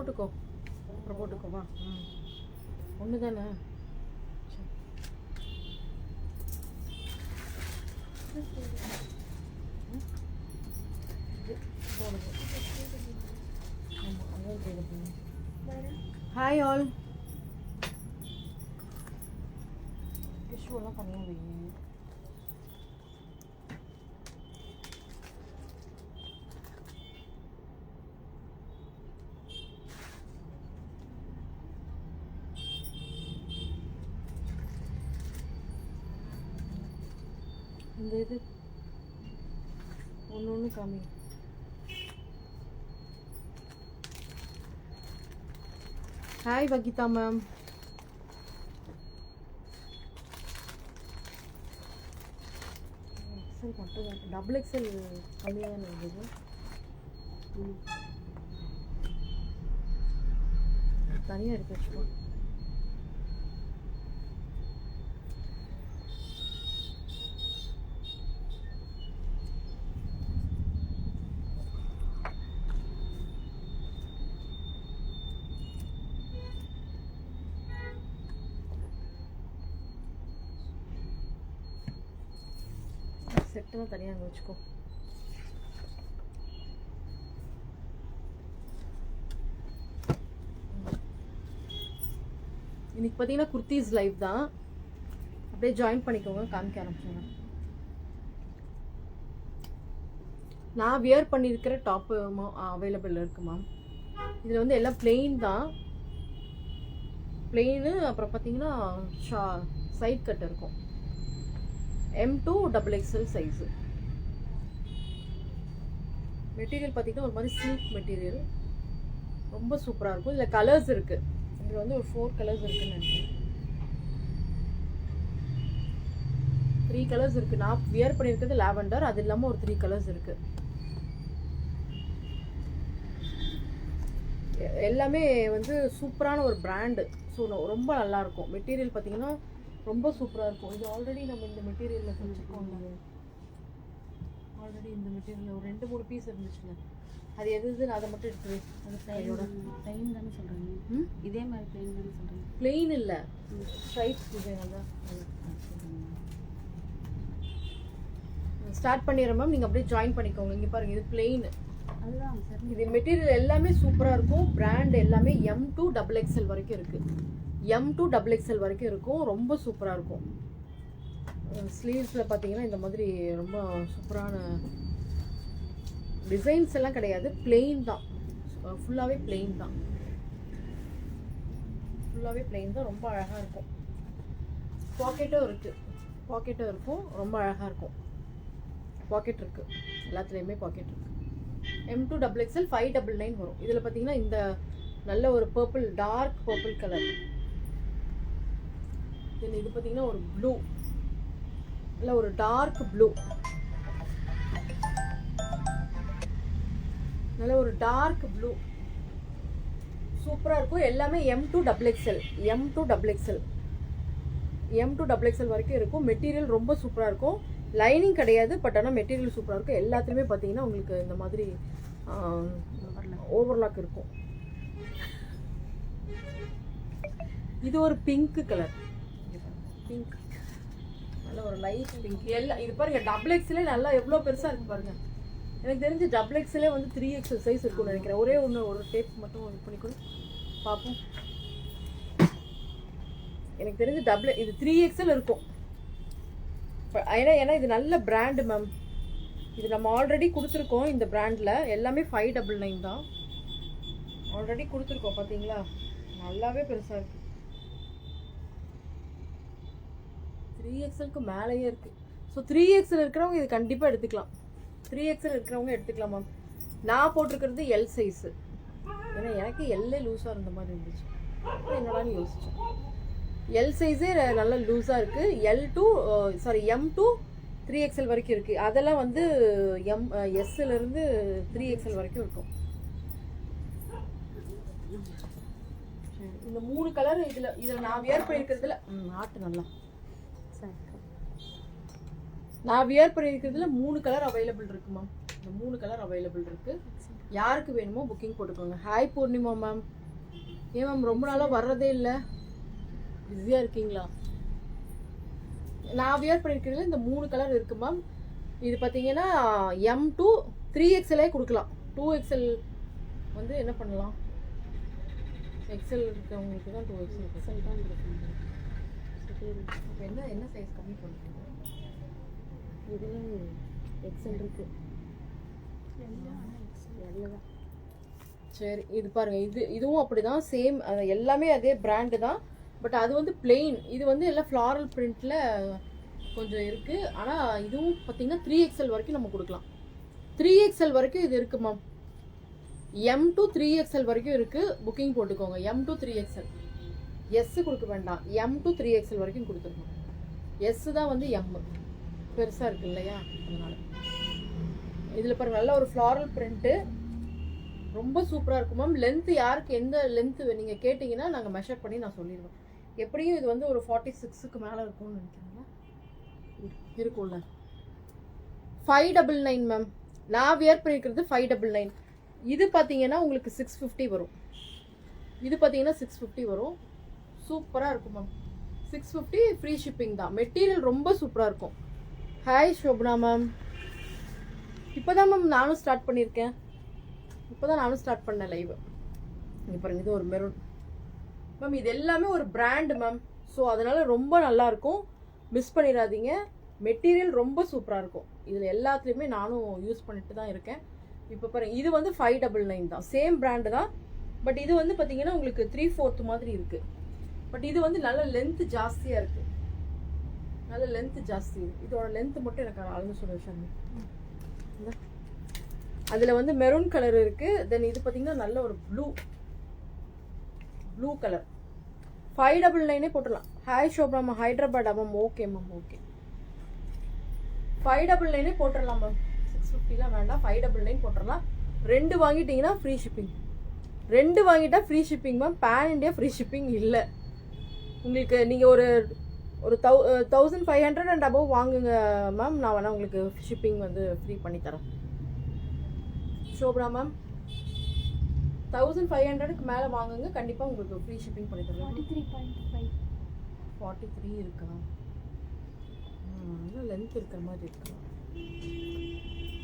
போட்டுக்கோ, அப்புறம் போட்டுக்கோவா. ஒன்று தானே. Hi all. டிஷ்யூலாம் தனியாக வைங்க. இந்த இது ஒன்று காமி. Hi Wahida ma'am. எக்ஸல் மட்டும் தான், டபுள் எக்ஸல் கம்மியாக தான் இருந்தது. தனியாக எடுத்து வச்சுக்கோ. செட்டுலாம் தனியாக அங்கே வச்சுக்கோ. இன்னைக்கு பார்த்தீங்கன்னா குர்த்திஸ் லைவ் தான், அப்படியே ஜாயின் பண்ணிக்கோங்க. காமிக்க ஆரம்பிச்சோங்க. நான் வியர் பண்ணியிருக்கிற டாப்பு அவைலபிள் இருக்கு மேம். இதில் வந்து எல்லாம் பிளெயின் தான், பிளெயின். அப்புறம் பார்த்தீங்கன்னா சைட் கட் இருக்கும். M2 XXL size. மெட்டீரியல் பார்த்தீங்கன்னா ஒரு மாதிரி சில்க் மெட்டீரியல், ரொம்ப சூப்பராக இருக்கும். இதில் கலர்ஸ் இருக்குது. இதில் வந்து ஒரு 4 கலர்ஸ் இருக்குன்னு நினைக்கிறேன். 3 கலர்ஸ் இருக்குது. நான் வியர் பண்ணியிருக்கிறது லாவெண்டர், அது இல்லாமல் ஒரு 3 கலர்ஸ் இருக்குது. எல்லாமே வந்து சூப்பரான ஒரு பிராண்டு. ஸோ ரொம்ப நல்லாயிருக்கும். மெட்டீரியல் பார்த்தீங்கன்னா ரொம்ப சூப்பராக இருக்கும். இது ஆல்ரெடி நம்ம இந்த மெட்டீரியலில் வச்சுருக்கோம். ஆல்ரெடி இந்த மெட்டீரியலில் ஒரு 2-3 பீஸ் இருந்துச்சுங்க. அது எதுன்னு அதை மட்டும் எடுத்து. அது கையோட பிளெயின் தானே சொல்கிறீங்க? இதே மாதிரி பிளெயின் தானே சொல்கிறீங்க? பிளெயின் இல்லை, ஸ்ட்ரைப் டிசைன். அதான் ஸ்டார்ட் பண்ணிடுறேன் மேம். நீங்கள் அப்படியே ஜாயின் பண்ணிக்கோங்க. இங்கே பாருங்கள், இது பிளெயின். அதுதான் சார். இது மெட்டீரியல் எல்லாமே சூப்பராக இருக்கும். பிராண்ட் எல்லாமே M2 XXL வரைக்கும் இருக்குது. M2 XXL வரைக்கும் இருக்கும். ரொம்ப சூப்பராக இருக்கும். ஸ்லீவ்ஸில் பார்த்தீங்கன்னா இந்த மாதிரி ரொம்ப சூப்பரான டிசைன்ஸ் எல்லாம் கிடையாது, பிளெயின் தான். ஃபுல்லாகவே பிளெயின் தான். ஃபுல்லாகவே பிளெயின் தான். ரொம்ப அழகாக இருக்கும். பாக்கெட்டும் இருக்குது. பாக்கெட்டும் இருக்கும். ரொம்ப அழகாக இருக்கும். பாக்கெட் இருக்குது. எல்லாத்துலேயுமே பாக்கெட் இருக்குது. M2 XXL 599 வரும். இதில் பார்த்தீங்கன்னா இந்த நல்ல ஒரு பர்பிள், டார்க் பர்பிள் கலர். இது பார்த்தீங்கன்னா ஒரு ப்ளூ, இல்லை ஒரு டார்க் ப்ளூ, நல்ல ஒரு டார்க் ப்ளூ சூப்பராக இருக்கும். எல்லாமே M2 XXL. M2 XXL வரைக்கும் இருக்கும். மெட்டீரியல் ரொம்ப சூப்பராக இருக்கும். லைனிங் கிடையாது, பட் ஆனால் மெட்டீரியல் சூப்பராக இருக்கும். எல்லாத்துலேயுமே பார்த்தீங்கன்னா உங்களுக்கு இந்த மாதிரி ஓவர்லாக் இருக்கும். இது ஒரு பிங்க் கலர். பிங்க், நல்ல ஒரு லைட் பிங்க். எல்லாம் இது பாருங்க, XXL நல்லா எவ்வளோ பெருசாக இருக்கு பாருங்க. எனக்கு தெரிஞ்சு XXL வந்து 3XL சைஸ் இருக்கும்னு நினைக்கிறேன். ஒரே ஒரு டேப் மட்டும் இது பண்ணிக்கொடு பார்ப்போம். எனக்கு தெரிஞ்சு இது 3XL இருக்கும். ஏன்னா இது நல்ல பிராண்டு மேம். இது நம்ம ஆல்ரெடி கொடுத்துருக்கோம். இந்த பிராண்டில் எல்லாமே 599 தான் ஆல்ரெடி கொடுத்துருக்கோம். பார்த்தீங்களா, நல்லாவே பெருசாக இருக்குது. 3XLக்கு மேலேயே இருக்குது. ஸோ 3XL இருக்கிறவங்க இது கண்டிப்பாக எடுத்துக்கலாம். 3XL இருக்கிறவங்க எடுத்துக்கலாம் மேம். நான் போட்டிருக்கிறது L சைஸு. ஏன்னா எனக்கு எல்லே லூஸாக இருந்த மாதிரி இருந்துச்சு. என்னடான்னு யோசித்தேன். எல் சைஸே நல்லா லூஸாக இருக்குது. M2 3XL வரைக்கும் இருக்குது. அதெல்லாம் வந்து Sலேருந்து 3XL வரைக்கும் இருக்கும். இந்த 3 கலர் இதில் நான் வியர் பண்ணியிருக்கிறதுல ஆட்டு நல்லா நான் வியர் பண்ணியிருக்கிறதுல 3 கலர் அவைலபிள் இருக்கு மேம். இந்த 3 கலர் அவைலபிள் இருக்குது. யாருக்கு வேணுமோ புக்கிங் போட்டுக்கோங்க. Hi Purnima ma'am. ஏன் மேம் ரொம்ப நாளாக வர்றதே இல்லை, பிஸியாக இருக்கீங்களா? நான் வியர் பண்ணியிருக்கிறது இந்த 3 கலர் இருக்கு மேம். இது பார்த்தீங்கன்னா M to 3XL கொடுக்கலாம். 2XL வந்து என்ன பண்ணலாம், XL இருக்கவங்களுக்கு தான் 2XL எக்ஸல் தான் கொடுக்குங்க. அப்போ என்ன சைஸ் கம்மி பண்ணுறீங்க? இதில் எக்ஸல் இருக்கு. எல்லாம் சரி, இது பாருங்க, இதுவும் அப்படிதான் சேம், எல்லாமே அதே பிராண்டு தான். பட் அது வந்து பிளெயின், இது வந்து எல்லாம் ஃப்ளாரல் பிரிண்ட்ல கொஞ்சம் இருக்கு. ஆனால் இதுவும் பார்த்தீங்கன்னா 3XL வரைக்கும் நம்ம கொடுக்கலாம். 3XL வரைக்கும் இது இருக்கு மேம். M to 3XL வரைக்கும் இருக்கு, புக்கிங் போட்டுக்கோங்க. M to 3XL, S கொடுக்க வேண்டாம், M to 3XL வரைக்கும் கொடுத்துருக்கோம். S தான் வந்து M பெருசாக இருக்கு இல்லையா, அதனால. இதில் பாருங்க நல்ல ஒரு ஃப்ளாரல் பிரிண்ட்டு, ரொம்ப சூப்பராக இருக்கும் மேம். லென்த்து யாருக்கு எந்த லென்த்து நீங்கள் கேட்டிங்கன்னா நாங்கள் மெஷர் பண்ணி நான் சொல்லிடுவேன். எப்படியும் இது வந்து ஒரு 46க்கு மேலே இருக்கும்னு நினைக்கிறேங்க, இருக்கும்ல. 599 மேம். நான் வியர் பண்ணியிருக்கிறது 599. இது பார்த்தீங்கன்னா உங்களுக்கு 650 வரும். இது பார்த்தீங்கன்னா 650 வரும். சூப்பராக இருக்கும் மேம். 650 ஃப்ரீ ஷிப்பிங் தான். மெட்டீரியல் ரொம்ப சூப்பராக இருக்கும். Hi Shobana ma'am. இப்போ தான் மேம் நானும் ஸ்டார்ட் பண்ணியிருக்கேன். ஸ்டார்ட் பண்ணேன் லைவ். இங்கே பாருங்க, இது ஒரு மெரூன் மேம். இது எல்லாமே ஒரு பிராண்டு மேம். ஸோ அதனால ரொம்ப நல்லா இருக்கும், மிஸ் பண்ணிடாதீங்க. மெட்டீரியல் ரொம்ப சூப்பராக இருக்கும். இதில் எல்லாத்துலேயுமே நானும் யூஸ் பண்ணிட்டு தான் இருக்கேன். இப்போ பாருங்க, இது வந்து 599 தான், சேம் பிராண்டு தான். பட் இது வந்து பார்த்தீங்கன்னா உங்களுக்கு 3/4 மாதிரி இருக்கு. பட் இது வந்து நல்ல லென்த் ஜாஸ்தியாக இருக்கு, நல்ல லென்த் ஜாஸ்தி. இதோட லென்த் மட்டும் எனக்கு அளந்து சொல்ல விஷயம். அதில் வந்து மெரூன் கலர் இருக்கு. தென் இது பார்த்தீங்கன்னா நல்ல ஒரு ப்ளூ கலர். 599 போட்டுடலாம். ஹாய் ஷோப்ராமா, Hyderabad ma'am. Okay ma'am, okay. 599 போட்டுடலாம் மேம். 650லாம் வேண்டாம், 599 போட்டுடலாம். 2 வாங்கிட்டீங்கன்னா ஃப்ரீ ஷிப்பிங். 2 வாங்கிட்டா free shipping ma'am. Pan India free shipping இல்லை உங்களுக்கு. நீங்கள் ஒரு 1500 அண்ட் அபவ் வாங்குங்க மேம், நான் வேணா உங்களுக்கு ஷிப்பிங் வந்து ஃப்ரீ பண்ணித்தரேன். ஷோப்ரா மேம் 1500க்கு மேலே வாங்குங்க, கண்டிப்பாக உங்களுக்கு ஃப்ரீ ஷிப்பிங் பண்ணி தரலாம். 43 இருக்கா? இன்னும் லென்த் இருக்கிற மாதிரி இருக்கு.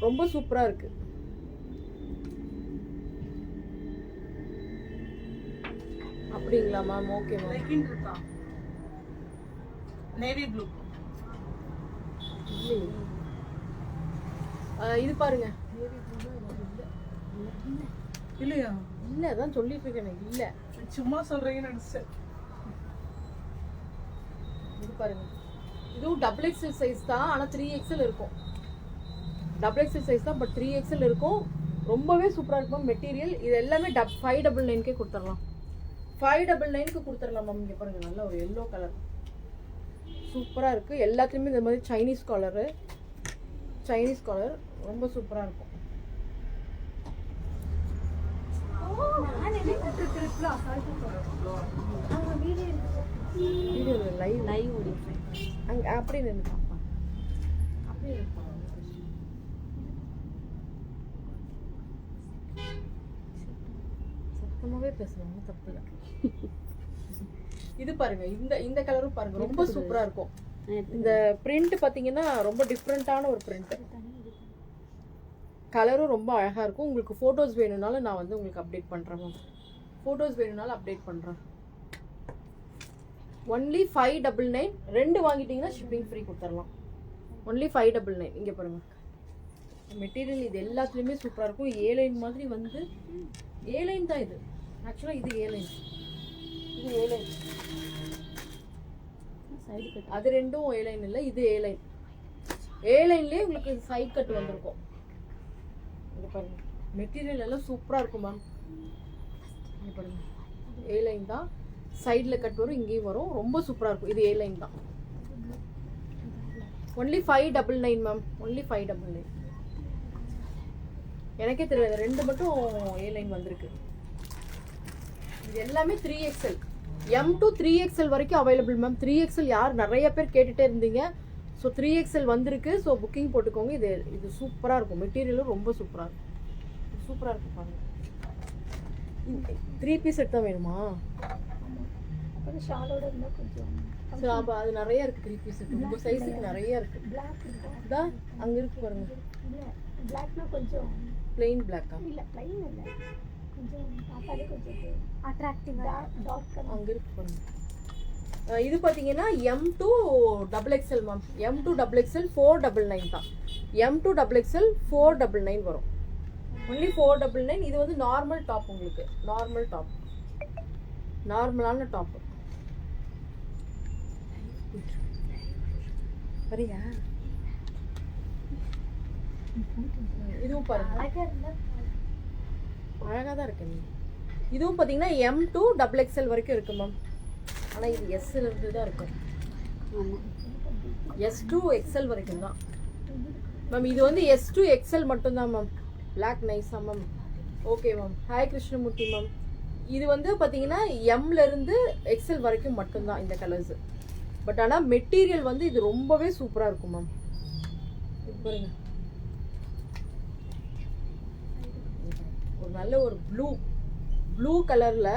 ரொம்ப சூப்பராக இருக்கு. அப்படிங்களா ma'am? Okay ma'am. Navy blue இது பாருங்க, இல்லையா? இல்லை அதான் சொல்லிட்டு இருக்கேன், இல்லை சும்மா சொல்றீங்கன்னு நினைச்சேன். இது பாருங்க, இதுவும் XXL சைஸ் தான், ஆனால் 3XL இருக்கும். XXL சைஸ் தான், பட் 3XL இருக்கும். ரொம்பவே சூப்பராக இருக்கும் மெட்டீரியல். இது எல்லாமே 599க்கே கொடுத்துடலாம். 599க்கு கொடுத்துடலாம் மேம். இங்கே பாருங்க, நல்ல ஒரு எல்லோ கலர் சூப்பராக இருக்குது. எல்லாத்துலேயுமே இந்த மாதிரி சைனீஸ் காலர் ரொம்ப சூப்பராக இருக்கும். லைவ் ஓடிட்டு அங்கே அப்படி நின்று பார்ப்பாங்க, அப்படி இருப்பாங்க. சத்தமாகவே பேசுவாங்க, தப்பு இல்லை. இது பாருங்க, இந்த கலரும் பாருங்க, ரொம்ப சூப்பரா இருக்கும். இந்த பிரிண்ட் பாத்தீங்கன்னா ரொம்ப டிஃப்ரெண்டான ஒரு பிரிண்ட். கலரும் ரொம்ப அழகா இருக்கும். உங்களுக்கு போட்டோஸ் வேணும்னாலும் நான் வந்து உங்களுக்கு அப்டேட் பண்றேன். போட்டோஸ் வேணும்னாலும் அப்டேட் பண்றேன். ஒன்லி 599. 2 வாங்கிட்டீங்கன்னா ஷிப்பிங் ஃப்ரீ கொடுத்துடலாம். ஒன்லி 599. இங்க பாருங்க, மெட்டீரியல் இது எல்லாத்துலேயுமே சூப்பராக இருக்கும். ஏலைன் மாதிரி வந்து ஏலைன் தான் இது. ஆக்சுவலாக இது ஏலைன், இது ஏலைன். சைடு கட் அது ரெண்டும் ஏலைன் இல்லை, இது ஏலைன். ஏலைன்லேயே உங்களுக்கு சைட் கட் வந்திருக்கும். இது பாருங்க, மெட்டீரியல் எல்லாம் சூப்பராக இருக்கும் மேம். இது பாருங்க, ஏலைன் தான், சைடில் கட் வரும், இங்கேயும் வரும். ரொம்ப சூப்பராக இருக்கும். இது ஏலைன் தான். Only 599 ma'am. ஒன்லி 599. எனக்கே தெரியாது, 2 மட்டும் ஏலைன் வந்திருக்கு. இது எல்லாமே 3XL. M to 3XL வரைக்கும் அவைலபிள் மேம். 3XL யார் நிறைய பேர் கேட்டுகிட்டே இருந்தீங்க. ஸோ 3XL வந்திருக்கு. ஸோ புக்கிங் போட்டுக்கோங்க. இது சூப்பராக இருக்கும். மெட்டீரியலும் ரொம்ப சூப்பராக இருக்கும். சூப்பராக இருக்கு பாருங்க. 3 பீஸ் எடுத்தா வேணுமா? கொஞ்சம் ஷாலோட இருந்தால் கொஞ்சம் சரி அப்போ அது நிறைய இருக்கு. 3 பீஸ் இருக்கு. உங்கள் சைஸுக்கு நிறைய இருக்கு. பிளாக் இருக்கும். இதான் அங்கே இருக்கு பாருங்க. இல்லை பிளாக்னா கொஞ்சம் பிளெயின் பிளாக்கா? இல்லை ப்ளைன் இல்லை, கொஞ்சம் பார்த்தாலே கொஞ்சம் அட்ராக்டிவாக டார்க் கலர். அங்கே இருக்கு பாருங்க. இது பார்த்தீங்கன்னா M2 XXL ma'am. M2 XXL 499 தான். M2 XXL 499 வரும். ஒன்லி 499. இது வந்து நார்மல் டாப், உங்களுக்கு நார்மல் டாப், நார்மலான டாப். சரியா? இதுவும் பாருங்க அழகாக இருந்தால் அழகாக தான் இருக்கு. நீ இதுவும் பார்த்தீங்கன்னா M2 XXL வரைக்கும் இருக்கு மேம். ஆனால் இது எஸ்ல இருந்து தான் இருக்கும். ஆமாம். S2 XL வரைக்கும் தான் மேம். இது வந்து S2 XL மட்டும்தான் மேம். பிளாக் நைஸா ma'am? Okay ma'am. Hi Krishnamurthy ma'am. இது வந்து பார்த்தீங்கன்னா எம்ல இருந்து XL வரைக்கும் மட்டும்தான் இந்த கலர்ஸ். பட் ஆனால் மெட்டீரியல் வந்து இது ரொம்பவே சூப்பராக இருக்கும் மேம். இது பாருங்க, ஒரு நல்ல ஒரு ப்ளூ கலரில்.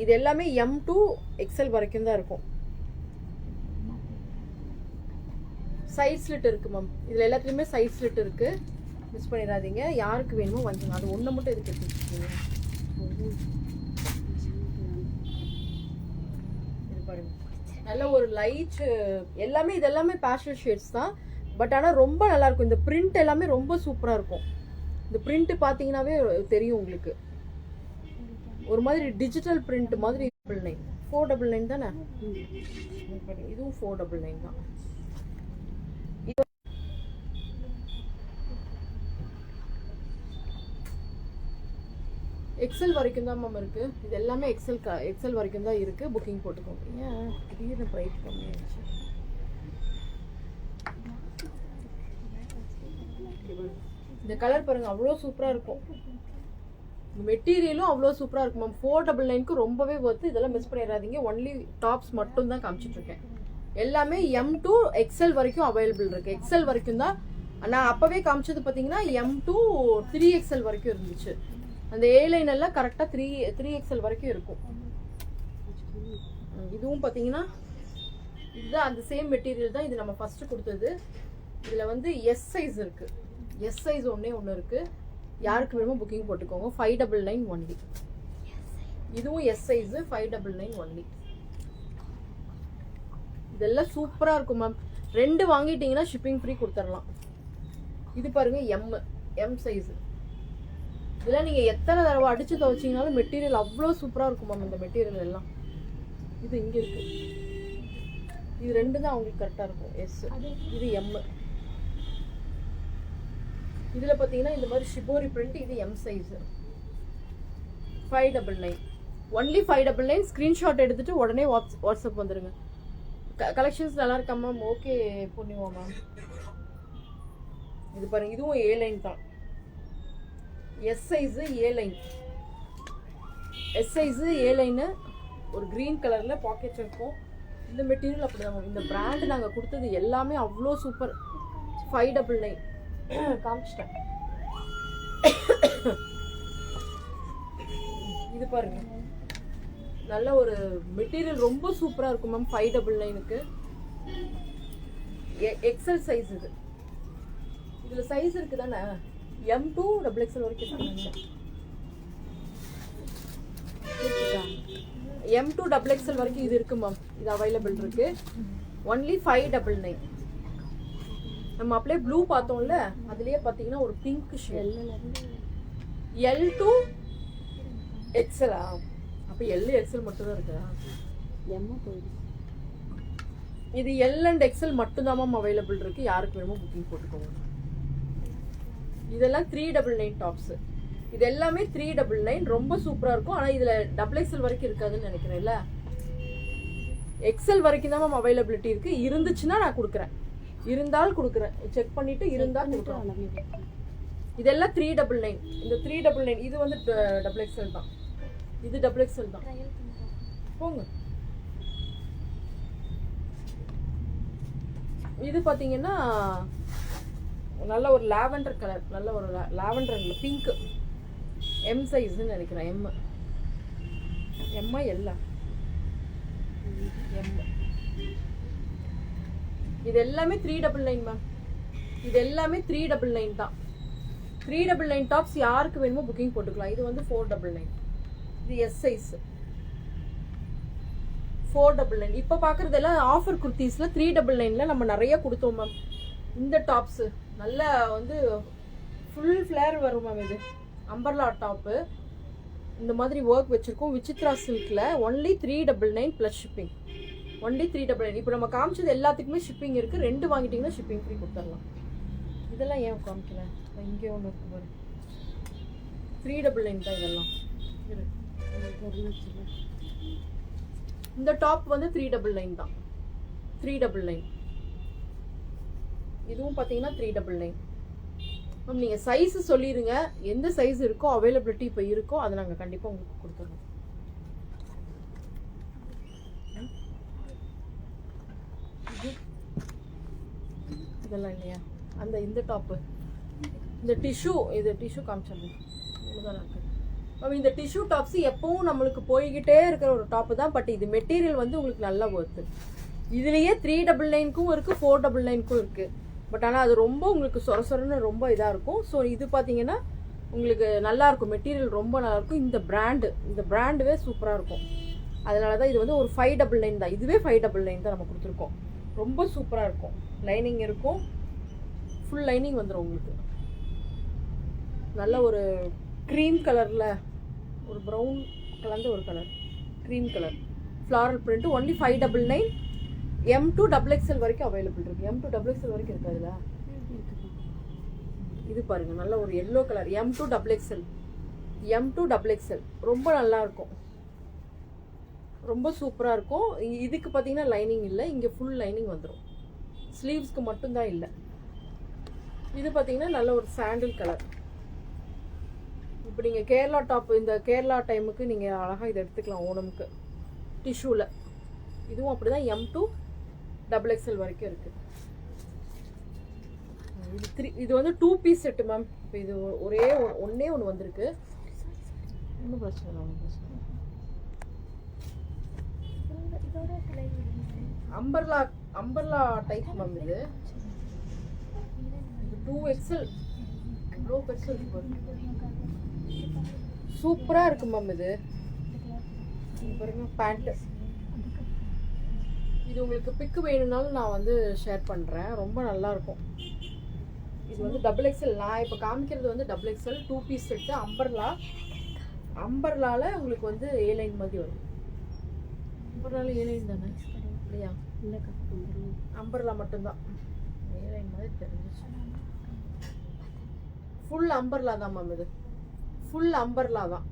இது எல்லாமே M2 XL வரைக்கும் தான் இருக்கும். சைஸ் ஸ்லிட் இருக்கு மேம். இதில் எல்லாத்துலேயுமே சைஸ் ஸ்லிட் இருக்கு. மிஸ் பண்ணிடாதீங்க. யாருக்கு வேணுமோ வாங்கிக்கோங்க. அது ஒன்று மட்டும் எதுக்கு எடுத்துக்கிட்டீங்க? இது பாருங்க, நல்ல ஒரு லைட் எல்லாமே. இது எல்லாமே பேஸ்டல் ஷேட்ஸ் தான். பட் ஆனால் ரொம்ப நல்லா இருக்கும். இந்த பிரிண்ட் எல்லாமே ரொம்ப சூப்பராக இருக்கும். இந்த பிரிண்ட் பார்த்தீங்கன்னாவே தெரியும் உங்களுக்கு. ஒரு மாதிரி டிஜிட்டல் பிரிண்ட் மாதிரி. 499 தானே? இதுவும் 499 தான். XL வரைக்கும் தான் மேம் இருக்கு. இது எல்லாமே XL வரைக்கும் தான் இருக்கு. புக்கிங் போட்டுக்கோங்க. ஏன் திடீர்னு ப்ரைஸ் கம்மியாகிடுச்சு? இந்த கலர் பாருங்க, அவ்வளோ சூப்பராக இருக்கும். மெட்டீரியலும் அவ்வளோ சூப்பராக இருக்கும் மேம். 499க்கு ரொம்பவே ஒர்த்து. இதெல்லாம் மிஸ் பண்ணிடாதீங்க. ஒன்லி டாப்ஸ் மட்டும் தான் காமிச்சிட்டு இருக்கேன். எல்லாமே M2 XL வரைக்கும் அவைலபிள் இருக்கு. XL வரைக்கும் தான். நான் அப்பவே காமிச்சது பார்த்தீங்கன்னா M2 3XL வரைக்கும் இருந்துச்சு. அந்த A-லைன் எல்லாம் கரெக்டாக 3XL வரைக்கும் இருக்கும். இதுவும் பார்த்தீங்கன்னா இதுதான் அந்த சேம் மெட்டீரியல் தான். இது நம்ம ஃபர்ஸ்ட் கொடுத்தது. இதில் வந்து எஸ் சைஸ் இருக்கு. எஸ் சைஸ் ஒன்று இருக்கு. யாருக்கு வேணுமோ புக்கிங் போட்டுக்கோங்க. 599 ஒன்லி. இதுவும் எஸ் சைஸ் 599 ஒன்லி. இதெல்லாம் சூப்பராக இருக்கும் மேம். 2 வாங்கிட்டீங்கன்னா ஷிப்பிங் ஃப்ரீ கொடுத்துடலாம். இது பாருங்க எம் சைஸ். இதெல்லாம் நீங்கள் எத்தனை தடவை அடித்து துவைச்சிங்கனாலும் மெட்டீரியல் அவ்வளோ சூப்பராக இருக்கும் மேம். இந்த மெட்டீரியல் எல்லாம் இது இங்கே இருக்கு. இது 2 தான் அவங்களுக்கு கரெக்டாக இருக்கும். எஸ். இது எம். இதில் பார்த்தீங்கன்னா இந்த மாதிரி ஷிபோரி பிரிண்ட். இது எம் சைஸ் 599. ஒன்லி 599. ஸ்க்ரீன்ஷாட் எடுத்துட்டு உடனே வாட்ஸ்அப் வந்துடுங்க. கலெக்ஷன்ஸ் நல்லா இருக்கா மேம்? ஓகே புண்ணியமா மேம். இது பாருங்க, இதுவும் A-லைன் தான். S size A line. S size A line ஒரு க்ரீன் கலரில் பாக்கெட்ஸ் இருக்கும். இந்த மெட்டீரியல் அப்படி தான். இந்த பிராண்டு நாங்கள் கொடுத்தது எல்லாமே அவ்வளோ சூப்பர். 599 காமிச்சிட்டேன். இது பாருங்க, நல்ல ஒரு மெட்டீரியல் ரொம்ப சூப்பராக இருக்கும் மேம். 599க்கு XL size. இதில் சைஸ் இருக்கு தானே? M2 XXL வரைக்கும் சொன்னாங்க. M2 XXL வரைக்கும் இது இருக்கு மேம். இது அவைலபிள் இருக்கு. ஒன்லி 599. நம்ம அப்படியே ப்ளூ பார்த்தோம்ல, அதுலயே பார்த்தீங்கன்னா ஒரு பிங்க் ஷேட். L2 XL. அப்போ L XL மட்டும் தான் இருக்கா? இது L and XL மட்டும் தான் மேம் அவைலபிள் இருக்கு. யாருக்கு வேணுமோ புக்கிங் போட்டுக்கோங்க. இதெல்லாம் 399 டாப்ஸ். இது எல்லாமே 399. ரொம்ப சூப்பரா இருக்கும். ஆனா இதுல XXL வரைக்கும் இருக்காதுன்னு நினைக்கிறேன்ல. XL வரைக்கும் தான் மேம் அவைலபிலிட்டி இருக்கு. இருந்துச்சுன்னா நான் கொடுக்குறேன். இருந்தால் கொடுக்குறேன். செக் பண்ணிட்டு இருந்தால் கொடுக்குறேன். இதெல்லாம் 399. இந்த 399 இது வந்து XXL தான். இது XXL தான். போங்க. இது பார்த்தீங்கன்னா நல்ல ஒரு லாவெண்டர் கலர். நல்ல ஒரு லாவெண்டர் பிங்க். எம் சைஸ்ன்னு நினைக்கிறேன். எம்மா எல்ல எம். இது எல்லாமே 399 மேம். இது எல்லாமே 399 தான். 399 டாப்ஸ் யாருக்கு வேணுமோ புக்கிங் போட்டுக்கலாம். இது வந்து 499. இது எஸ் சைஸ் 499. இப்போ பார்க்குறதெல்லாம் ஆஃபர் குர்த்திஸில் 399 நம்ம நிறைய கொடுத்தோம் மேம். இந்த டாப்ஸு நல்லா வந்து ஃபுல் ஃப்ளேர் வரும் மேம். இது அம்பர்லா டாப்பு இந்த மாதிரி ஒர்க் வச்சுருக்கோம். விசித்ரா சில்கில் ஒன்லி 399 ப்ளஸ் ஷிப்பிங். ஒன்லி 399. இப்போ நம்ம காமிச்சது எல்லாத்துக்குமே ஷிப்பிங் இருக்குது. 2 வாங்கிட்டிங்கன்னா ஷிப்பிங் ஃப்ரீ கொடுத்துடலாம். இதெல்லாம் ஏன் காமிக்கல? இங்கே ஒன்று இருக்கு பாரு. 399 தான் இதெல்லாம். இந்த டாப் வந்து 399 தான். 399. இதுவும் பார்த்தீங்கன்னா 399. மேம் நீங்கள் சைஸு சொல்லிடுங்க. எந்த சைஸ் இருக்கோ அவைலபிலிட்டி இப்போ இருக்கோ அதை நாங்கள் கண்டிப்பாக உங்களுக்கு கொடுத்துருவோம். இதெல்லாம் இல்லையா? இந்த டாப்பு இந்த டிஷ்யூ, இது டிஷ்யூ காமிச்சிடலாம். இவ்வளோதான் இருக்குது மேம். இந்த டிஷ்யூ டாப்ஸு எப்பவும் நம்மளுக்கு போய்கிட்டே இருக்கிற ஒரு டாப்பு தான். பட் இது மெட்டீரியல் வந்து உங்களுக்கு நல்லா ஒர்த்து. இதுலேயே 399க்கும் இருக்குது, 499க்கும் இருக்குது. பட் ஆனால் அது ரொம்ப உங்களுக்கு சொரன்னு ரொம்ப இதாக இருக்கும். ஸோ இது பார்த்தீங்கன்னா உங்களுக்கு நல்லாயிருக்கும். மெட்டீரியல் ரொம்ப நல்லாயிருக்கும். இந்த பிராண்டுவே சூப்பராக இருக்கும். அதனால தான் இது வந்து ஒரு 599 தான். இதுவே 599 தான் நம்ம கொடுத்துருக்கோம். ரொம்ப சூப்பராக இருக்கும். லைனிங் இருக்கும். ஃபுல் லைனிங் வந்துடும் உங்களுக்கு. நல்ல ஒரு க்ரீம் கலரில் ஒரு ப்ரௌன் கலந்த ஒரு colour, cream colour floral print. Only 599. M2 XXL வரைக்கும் அவைலபிள் இருக்குது. M2 XXL வரைக்கும் இருக்குது அதில். இது பாருங்கள் நல்ல ஒரு எல்லோ கலர். M2 XXL ரொம்ப நல்லா இருக்கும். ரொம்ப சூப்பராக இருக்கும். இதுக்கு பார்த்தீங்கன்னா லைனிங் இல்லை. இங்கே ஃபுல் லைனிங் வந்துடும். ஸ்லீவ்ஸ்க்கு மட்டும்தான் இல்லை. இது பார்த்தீங்கன்னா நல்ல ஒரு சாண்டில் கலர். இப்போ நீங்கள் கேரளா டாப், இந்த கேரளா டைமுக்கு நீங்கள் அழகாக இதை எடுத்துக்கலாம். ஓணமுக்கு டிஷ்யூவில். இதுவும் அப்படி தான். M2 XXL வரைக்கும் இருக்குது. இது வந்து 2 பீஸ் செட்டு மேம். இப்போ இது ஒன்றே ஒன்று வந்திருக்கு. ஒன்றும் பிரச்சனை இல்லை, ஒன்றும் பிரச்சனை இல்லை. Umbrella type ma'am. இது 2XL லோ XL சூப்பராக இருக்கு மேம். இது பாருங்க பேண்ட்டு. இது உங்களுக்கு பிக்கு வேணும்னாலும் நான் வந்து ஷேர் பண்ணுறேன். ரொம்ப நல்லாயிருக்கும். இது வந்து XXL. நான் இப்போ காமிக்கிறது வந்து XXL 2 பீஸ் செட்டு. அம்பர்லாவில் உங்களுக்கு வந்து A லைன் மாதிரி வரும். அம்பர்லாவில் A லைன் தானே இல்லையா? இல்லைக்கா, அம்பர்லா மட்டும்தான் A லைன் மாதிரி தெரிஞ்சிச்சு. ஃபுல் அம்பர்லா தான் மேம். இது ஃபுல் அம்பர்லா தான்.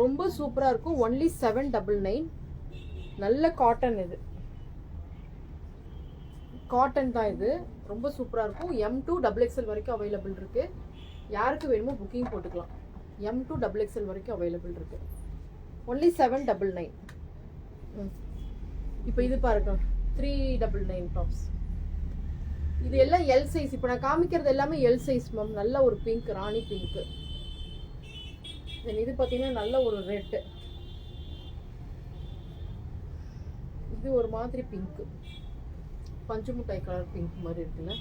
ரொம்ப சூப்பராக இருக்கும். ஒன்லி 799. நல்ல காட்டன். இது காட்டன் தான். இது ரொம்ப சூப்பராக இருக்கும். M2 XXL வரைக்கும் அவைலபிள் இருக்குது. யாருக்கு வேணுமோ புக்கிங் போட்டுக்கலாம். M2 XXL வரைக்கும் அவைலபிள் இருக்குது. ஒன்லி 799. இப்போ இது பாருங்க 399 டாப்ஸ். இது எல்லாம் எல் சைஸ். இப்போ நான் காமிக்கிறது எல்லாமே எல் சைஸ் மேம். நல்ல ஒரு பிங்க், ராணி பிங்க்கு. இது பார்த்தீங்கன்னா நல்ல ஒரு ரெட்டு. இது ஒரு மாதிரி பிங்க்கு, பஞ்சு மிட்டாய் கலர் பிங்க் மாதிரி இருக்குல்ல?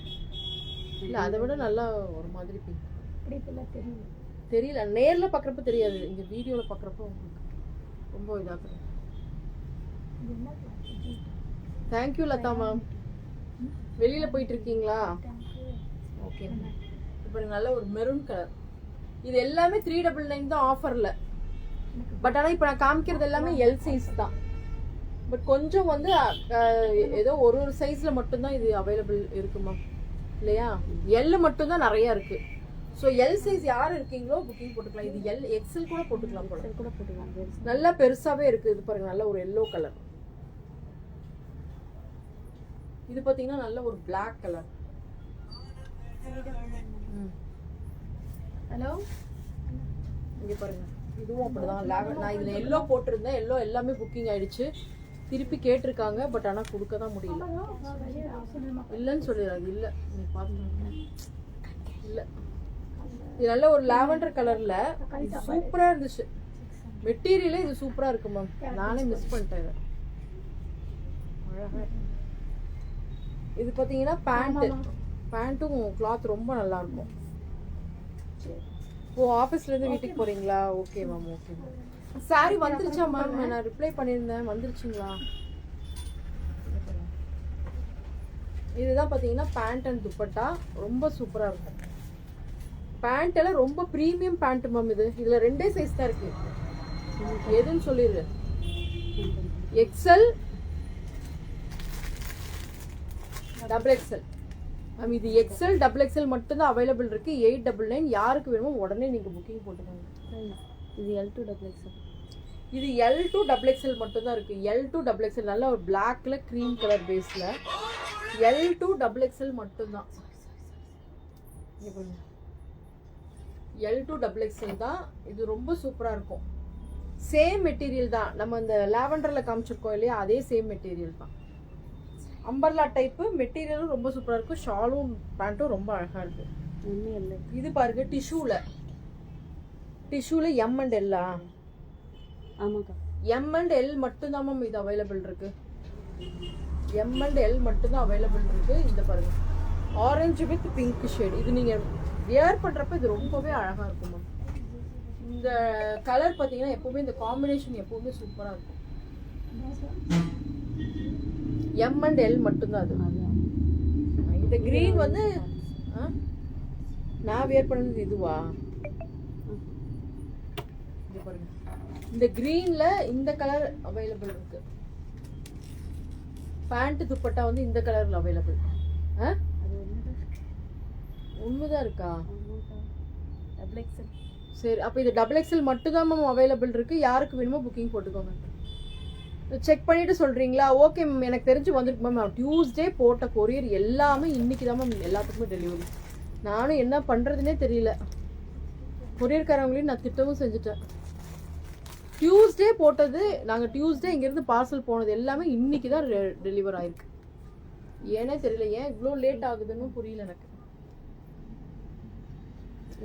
இல்லை, அதை விட நல்லா ஒரு மாதிரி பிங்க். தெரியல, நேரில் பார்க்குறப்ப தெரியாது. இங்கே வீடியோவில் பார்க்குறப்ப உங்களுக்கு ரொம்ப இதாகுது. Thank you Latha ma'am. வெளியில் போயிட்டு இருக்கீங்களா? ஓகே. இப்போ நல்ல ஒரு மெரூன் கலர். இது எல்லாமே 399 தான் ஆஃபரில். பட் ஆனால் இப்போ நான் காமிக்கிறது எல்லாமே எல் சைஸ் தான். பட் கொஞ்சம் வந்து ஏதோ ஒரு சைஸில் மட்டும்தான் இது அவைலபிள் இருக்குமா இல்லையா? எல் மட்டும்தான் நிறையா இருக்குது. ஸோ எல் சைஸ் யார் இருக்கீங்களோ புக்கிங் போட்டுக்கலாம். இது எல் எக்ஸல் கூட போட்டுக்கலாம். கூட போட்டுக்கலாம். நல்லா பெருசாகவே இருக்குது. இது பாருங்கள், நல்ல ஒரு எல்லோ கலர். இது பார்த்தீங்கன்னா நல்ல ஒரு பிளாக் கலர். ஹலோ, இங்கே பாருங்க, இதுவும் அப்படிதான். நான் இதில் எல்லோ போட்டிருந்தேன். எல்லோ எல்லாமே புக்கிங் ஆயிடுச்சு. திருப்பி கேட்டிருக்காங்க. பட் ஆனால் கொடுக்க தான் முடியல. இல்லைன்னு சொல்லிடுறாங்க. இல்லை, நீ பார்த்து இல்லை. இது நல்ல ஒரு லாவெண்டர் கலர்ல சூப்பரா இருந்துச்சு. மெட்டீரியலே இது சூப்பரா இருக்கு மேம். நானே மிஸ் பண்ணிட்டேன் இதை. அழகா இருக்கு. இது பாத்தீங்கன்னா பேண்ட்டும் கிளாத் ரொம்ப நல்லா இருக்கும். ஓ ஆஃபீஸ்ல இருந்து வீட்டுக்கு போறீங்களா? Okay ma'am, okay ma'am. Sorry வந்துருச்சா மேம்? நான் ரிப்ளை பண்ணியிருந்தேன், வந்துருச்சுங்களா? இதுதான் பாத்தீங்கன்னா பேண்ட் அண்ட் துப்பட்டா. ரொம்ப சூப்பரா இருக்கும். பேண்ட் எல்லாம் ரொம்ப ப்ரீமியம் பேண்ட் மேம். இதுல 2 சைஸ் தான் இருக்கு. எதுன்னு சொல்லிடு. XL, double XL ma'am. இது எக்ஸ்எல் டபுள் எக்ஸ்எல் மட்டும்தான் அவைலபிள் இருக்கு. 899. யாருக்கு வேணுமோ உடனே நீங்க புக்கிங் போட்டுக்கோங்க. இது L2 டபுள் எக்ஸ்எல். இது L2 டபுள் எக்ஸ்எல் மட்டும்தான் இருக்கு. L2 டபுள் எக்ஸ்எல் நல்ல ஒரு பிளாக்ல க்ரீம் கலர் பேஸ்ல L2 டபுள் எக்ஸ்எல் மட்டும்தான். L2 டபுள் எக்ஸ்எல் தான். இது ரொம்ப சூப்பரா இருக்கும். சேம் மெட்டீரியல் தான். நம்ம இந்த லாவெண்டர்ல காமிச்சிருக்கோம் இல்லையா, அதே சேம் மெட்டீரியல் தான். அம்பர்லா டைப்பு மெட்டீரியலும் ரொம்ப சூப்பரா இருக்கும். ஷாலும் பேண்ட்டும் ரொம்ப அழகா இருக்கு. இது பாருங்க டிஷ்யூல எம் அண்ட் எல்லா? ஆமாக்கா, எம் அண்ட் எல் மட்டும் தான் மேம் இது அவைலபிள் இருக்கு. எம் அண்ட் எல் மட்டும் தான் அவைலபிள் இருக்கு. இந்த பாருங்க ஆரஞ்சு வித் பிங்க் ஷேட். இது நீங்க வியர் பண்றப்ப இது ரொம்பவே அழகா இருக்கும் மேம். இந்த கலர் பாத்தீங்கன்னா எப்பவுமே இந்த காம்பினேஷன் எப்பவுமே சூப்பரா இருக்கும். எம் அண்ட் எல் மட்டும்தான் அது. இந்த கிரீன் வந்து நான் வியர் பண்ணது இதுவா? இது பாருங்க, இந்த கிரீன்ல இந்த கலர் அவைலபிள் இருக்கு. பேண்ட் துப்பட்டா வந்து இந்த கலர்ல அவைலபிள். உண்மைதான் இருக்கா? Double XL. சரி, அப்போ இது டபுள் எக்ஸ்எல் மட்டும் தான் மேம் அவைலபிள் இருக்கு. யாருக்கு வேணுமோ புக்கிங் போட்டுக்கோங்க. செக் பண்ணிட்டு சொல்றீங்களா? ஓகே மேம், எனக்கு தெரிஞ்சு வந்துருக்கு மேம். டியூஸ்டே போட்ட கொரியர் எல்லாமே இன்னைக்கு தான் மேம் எல்லாத்துக்குமே டெலிவரி. நானும் என்ன பண்றதுன்னே தெரியல. கொரியர்காரங்களையும் நான் திட்டவும் செஞ்சுட்டேன். டியூஸ்டே போட்டது, நாங்கள் டியூஸ்டே இங்கேருந்து பார்சல் போனது எல்லாமே இன்னைக்கு தான் டெலிவர் ஆயிருக்கு. ஏன்னே தெரியல, ஏன் இவ்வளோ லேட் ஆகுதுன்னு புரியல எனக்கு.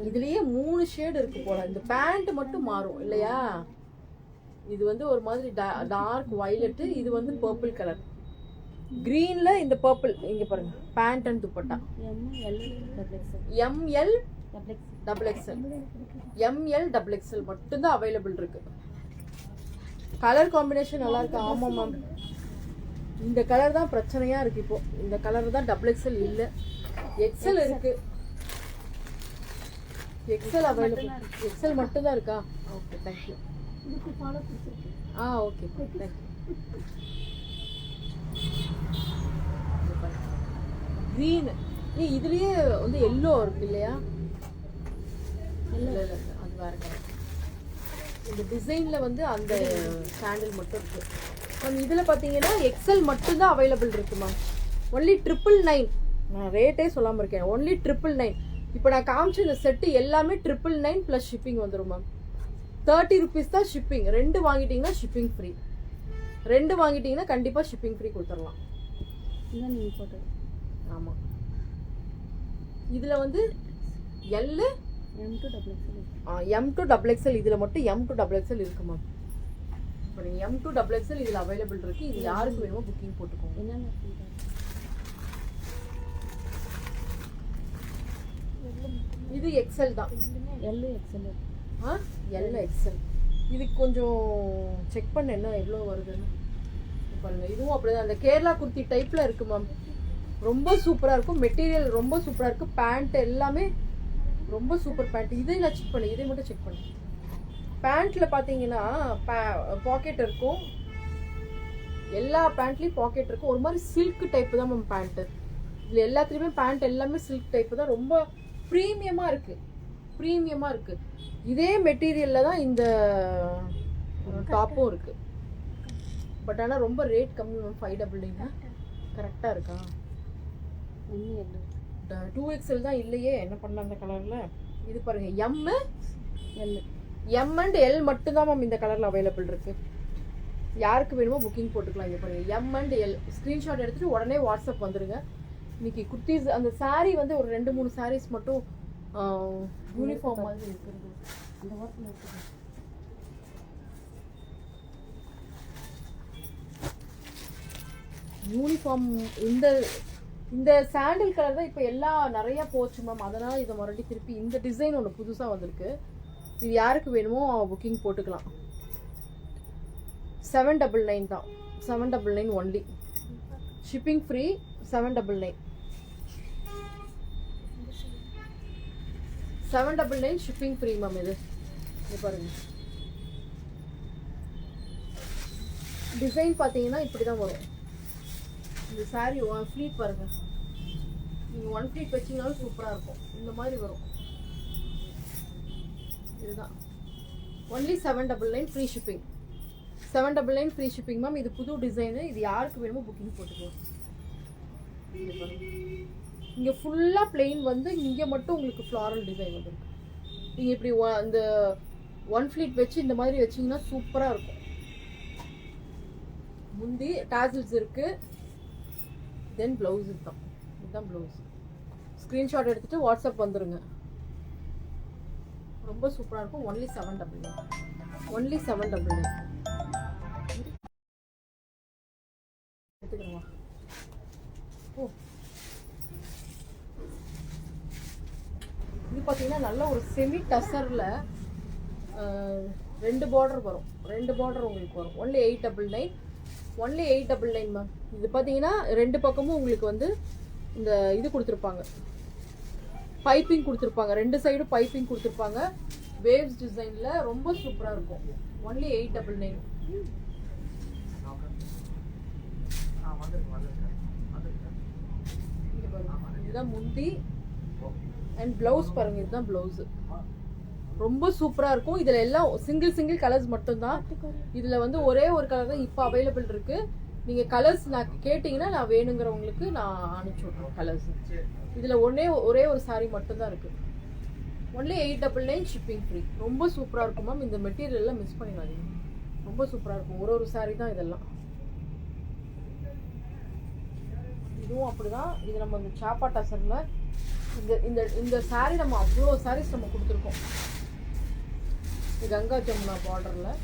இதுலயே 3 ஷேடு இருக்கு போல. இந்த பேண்ட் மட்டும் மாறும் இல்லையா? இது வந்து ஒரு மாதிரி டார்க் வயலட், இது வந்து பர்பிள் கலர். கிரீன்ல இந்த பர்பிள். இங்க பாருங்க pant and dupatta. M L double XL. M L double XL மட்டும் தான் அவைலபிள் இருக்கு. கலர் காம்பினேஷன் நல்லா இருக்கு. ஆமா மேம், இந்த கலர் தான் பிரச்சனையா இருக்கு. இப்போ இந்த கலர் தான் டபுள் எக்ஸ்எல் இல்ல. எக்ஸ்எல் இருக்கு. XL available. எக்ஸ்எல் மட்டும் தான் இருக்கா? Okay, thank you. Okay, thank you. Green. இதுலயே வந்து எல்லோ இருக்கு இல்லையா? இல்ல அது வேற கலர். இந்த டிசைன்ல வந்து அந்த சாண்டில் மட்டும் இருக்கு மேம். இதுல பாத்தீங்கன்னா எக்ஸ்எல் மட்டும் தான் அவைலபிள் இருக்கு மேம். ஒன்லி 999. நான் ரேட்டே சொல்லாம இருக்கேன். ஒன்லி 999. இப்போ நான் காமிச்ச இந்த செட்டு எல்லாமே 999 பிளஸ் ஷிப்பிங் வந்துடும் மேம். 30 rupees தான் ஷிப்பிங். 2 வாங்கிட்டீங்கன்னா ஷிப்பிங் ஃப்ரீ. 2 வாங்கிட்டீங்கன்னா கண்டிப்பா ஷிப்பிங் ஃப்ரீ கொடுத்துடலாம். இதான் நீங்க போட்டது. ஆமா, இதுல வந்து L M2 double XL. M2 double XL. இதுல மட்டும் M2 டபுள் எக்ஸ்எல் இருக்கு மேம். இப்போ நீங்க M2 டபுள் எக்ஸ்எல் இதுல அவைலபிள் இருக்கு. இது யாருக்கு வேணுமோ புக்கிங் போட்டுக்கோங்க. என்னென்ன இது எக்ஸ்எல் தான். L XL. L XL. இது கொஞ்சம் செக் பண்ண என்ன எவ்வளோ வருதுன்னு பாருங்க. இதுவும் அப்படிதான் அந்த கேரளா குர்த்தி டைப்ல இருக்கு மேம். ரொம்ப சூப்பரா இருக்கும். மெட்டீரியல் ரொம்ப சூப்பரா இருக்கு. பேண்ட் எல்லாமே ரொம்ப சூப்பர் பேண்ட். இதை நான் செக் பண்ணேன். இதை மட்டும் செக் பண்ணேன். பேண்ட்ல பாத்தீங்கன்னா பாக்கெட் இருக்கும். எல்லா பேண்ட்லயும் பாக்கெட் இருக்கும். ஒரு மாதிரி சில்க் டைப் தான் மேம் பேண்ட். இதுல எல்லாத்துலயுமே பேண்ட் எல்லாமே சில்க் டைப் தான். ரொம்ப ப்ரீமியமா இருக்கு. ப்ரீமியமா இருக்கு. இதே மெட்டீரியல்ல தான் இந்த டாப்பும் இருக்கு. பட் ஆனால் ரொம்ப ரேட் கம்மி மேம். 599. கரெக்டாக இருக்கா? 2XL தான் இல்லையே. என்ன பண்ணலாம் அந்த கலரில்? இது பாருங்க எம் அண்ட் எல் மட்டும்தான் மேம் இந்த கலரில் அவைலபிள் இருக்கு. யாருக்கு வேணுமோ புக்கிங் போட்டுக்கலாம். இங்கே பாருங்க எம் அண்ட் எல். ஸ்க்ரீன்ஷாட் எடுத்துட்டு உடனே வாட்ஸ்அப் வந்துடுங்க. இன்னைக்கு குர்த்திஸ் அந்த சாரீ வந்து ஒரு 2-3 சாரீஸ் மட்டும் யூனிஃபார்ம் மாதிரி இருக்கிறது. அந்த ஓரத்தில் இருக்குது. யூனிஃபார்ம் இந்த இந்த சாண்டில் கலர் தான் இப்போ நிறையா போச்சு மேம். அதனால் இதை மறுபடியும் திருப்பி இந்த டிசைன் ஒன்று புதுசாக வந்திருக்கு. இது யாருக்கு வேணுமோ புக்கிங் போட்டுக்கலாம். 799 தான். 799 only. Shipping free. 799. 799 shipping free ma'am. இது பாருங்க. டிசைன் பார்த்தீங்கன்னா இப்படி தான் வரும். இந்த சாரீ ஃப்ளீட் பாருங்க. நீங்கள் 1 ஃப்ளீட் வச்சிங்கனாலும் சூப்பராக இருக்கும். இந்த மாதிரி வரும். இதுதான் only 799 free shipping. 799 free shipping ma'am. இது புது டிசைனு. இது யாருக்கு வேணுமோ புக்கிங் போட்டுக்கோ. இங்கே ஃபுல்லாக பிளெயின் வந்து இங்கே மட்டும் உங்களுக்கு ஃப்ளாரல் டிசைன் வந்துருக்கு. நீங்கள் இப்படி அந்த 1 ஃப்ளீட் வச்சு இந்த மாதிரி வச்சிங்கன்னா சூப்பராக இருக்கும். முந்தி டாசில்ஸ் இருக்குது. தென் ப்ளவுஸ் தான். இதுதான் ப்ளவுஸ். ஸ்க்ரீன்ஷாட் எடுத்துகிட்டு வாட்ஸ்அப் வந்துடுங்க. ரொம்ப சூப்பராக இருக்கும். ஒன்லி 799. ஒன்லி 799. எடுத்துக்கிறோமா? ஓ, இது பார்த்தீங்கன்னா நல்ல ஒரு செமி டசரில் 2 பார்டர் வரும். 2 பார்டர் உங்களுக்கு வரும். ஒன்லி 899. Only 899 ma'am. இது பார்த்தீங்கன்னா 2 பக்கமும் உங்களுக்கு வந்து இந்த இது கொடுத்துருப்பாங்க. பைப்பிங் கொடுத்துருப்பாங்க. 2 சைடும் பைப்பிங் கொடுத்துருப்பாங்க. வேவ்ஸ் டிசைனில் ரொம்ப சூப்பராக இருக்கும். ஒன்லி 899. இதுதான் முந்தி அண்ட் ப்ளவுஸ் பாருங்க. இதுதான் ப்ளவுஸு. ரொம்ப சூப்பராக இருக்கும். இதில் எல்லாம் சிங்கிள் கலர்ஸ் மட்டும்தான். இதில் வந்து ஒரே ஒரு கலர் தான் இப்போ அவைலபிள் இருக்குது. நீங்கள் கலர்ஸ் நான் கேட்டிங்கன்னா நான் வேணுங்கிறவங்களுக்கு நான் அனுப்பிச்சி விட்றேன் கலர்ஸ். இதில் ஒரே ஒரு சாரீ மட்டும்தான் இருக்குது. Only 899 shipping free. ரொம்ப சூப்பராக இருக்கும் மேம். இந்த மெட்டீரியல்லாம் மிஸ் பண்ணிடாதீங்க. ரொம்ப சூப்பராக இருக்கும். ஒரு சாரீ தான் இதெல்லாம். இதுவும் அப்படி தான். இது நம்ம இந்த சாப்பா டசரில் இந்த சாரீ நம்ம அவ்வளோ சாரீஸ் நம்ம கொடுத்துருக்கோம். கங்கா ஜமுனா பார்டரில்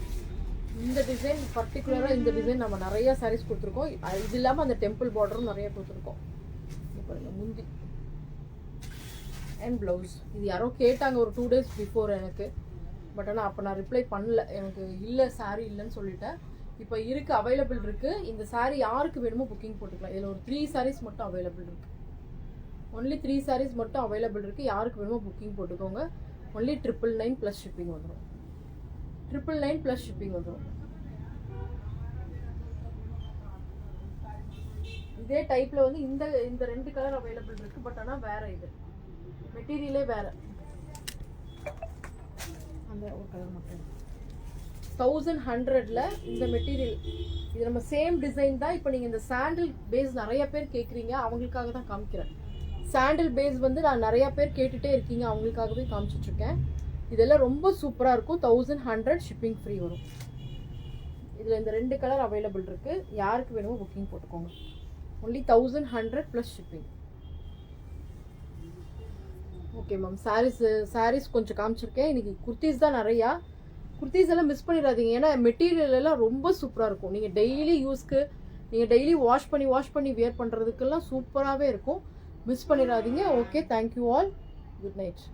இந்த டிசைன் பர்டிகுலராக இந்த டிசைன் நம்ம நிறையா சாரீஸ் கொடுத்துருக்கோம். இது இல்லாமல் அந்த டெம்பிள் பார்டரும் நிறையா கொடுத்துருக்கோம். பாருங்க முந்தி அண்ட் ப்ளவுஸ். இது யாரோ கேட்டாங்க ஒரு 2 days பிஃபோர் எனக்கு. பட் ஆனால் அப்போ நான் ரிப்ளை பண்ணல. எனக்கு இல்லை சாரீ இல்லைன்னு சொல்லிட்டேன். இப்போ இருக்குது, அவைலபிள் இருக்குது. இந்த சாரீ யாருக்கு வேணுமோ புக்கிங் போட்டுக்கலாம். இதில் ஒரு 3 sarees மட்டும் அவைலபிள் இருக்குது. ஒன்லி 3 sarees மட்டும் அவைலபிள் இருக்குது. யாருக்கு வேணுமோ புக்கிங் போட்டுக்கோங்க. ஒன்லி 999 ப்ளஸ் ஷிப்பிங் வந்துடும். 999 ப்ளஸ் ஷிப்பிங் வந்துடும். இதே டைப்பில் வந்து இந்த 2 கலர் அவைலபிள் இருக்குது. பட் ஆனால் வேறு இது மெட்டீரியலே வேறு. அந்த ஒரு கலர் மட்டும் 1100ல் இந்த மெட்டீரியல். இது நம்ம சேம் டிசைன் தான். இப்போ நீங்கள் இந்த சாண்டில் பேஸ் நிறைய பேர் கேட்குறீங்க. அவங்களுக்காக தான் காமிக்கிறேன். சாண்டில் பேஸ் வந்து நான் நிறையா பேர் கேட்டுகிட்டே இருக்கீங்க. அவங்களுக்காகவே காமிச்சிட்ருக்கேன். இதெல்லாம் ரொம்ப சூப்பராக இருக்கும். 1100 ஷிப்பிங் ஃப்ரீ வரும். இதில் இந்த 2 கலர் அவைலபிள் இருக்குது. யாருக்கு வேணுமோ புக்கிங் போட்டுக்கோங்க. Only 1100 plus shipping. Okay ma'am. Saris கொஞ்சம் காமிச்சிருக்கேன். இன்றைக்கி குர்த்திஸ் தான் நிறையா. குர்த்திஸ் எல்லாம் மிஸ் பண்ணிடாதீங்க. ஏன்னா மெட்டீரியல் எல்லாம் ரொம்ப சூப்பராக இருக்கும். நீங்கள் டெய்லி யூஸ்க்கு நீங்கள் டெய்லி வாஷ் பண்ணி வியர் பண்ணுறதுக்கெல்லாம் சூப்பராகவே இருக்கும். மிஸ் பண்ணிடாதீங்க. Okay, thank you all. Good night.